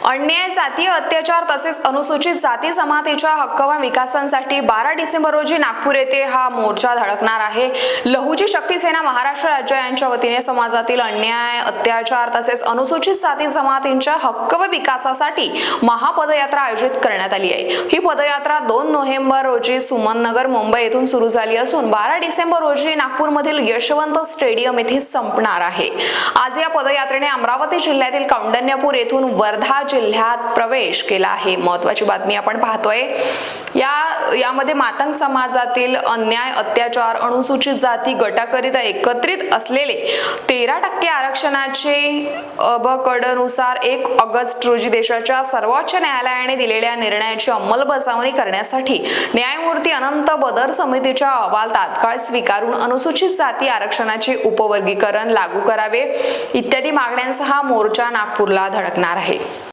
अन्याय, जातीय अत्याचार तसेच अनुसूचित जाती जमातीच्या हक्क व विकासांसाठी 12 डिसेंबर रोजी नागपूर येथे हा मोर्चा धडकणार आहे। लहुजी शक्ती सेना महाराष्ट्र राज्य यांच्या वतीने समाजातील अन्याय, अत्याचार तसेच अनुसूचित जाती जमातींच्या हक्क व विकासासाठी महापदयात्रा आयोजित करण्यात आली आहे। ही पदयात्रा 2 नोव्हेंबर रोजी सुमननगर मुंबई येथून सुरू झाली असून 12 डिसेंबर रोजी नागपूरमधील यशवंत स्टेडियम येथे संपणार आहे। आज या पदयात्रेने अमरावती जिल्ह्यातील कौंडण्यपूर येथून वर्धा जिल्ह्यात प्रवेश केला आहे। महत्त्वाची बातमी आपण पाहतोय। यामध्ये मातंग समाजातील अन्याय, अत्याचार, अनुसूचित जाती गटाकरिता एकत्रित असलेले 13% आरक्षणाचे अबकडनुसार 1 ऑगस्ट रोजी देशाच्या सर्वोच्च न्यायालयाने दिलेल्या निर्णयाची अंमलबजावणी करण्यासाठी न्यायमूर्ती अनंत बदर समितीचा अहवाल तात्काळ स्वीकारून अनुसूचित जाती आरक्षणाचे उपवर्गीकरण लागू करावे इत्यादी मागण्यांसह हा मोर्चा नागपूरला धडकणार आहे।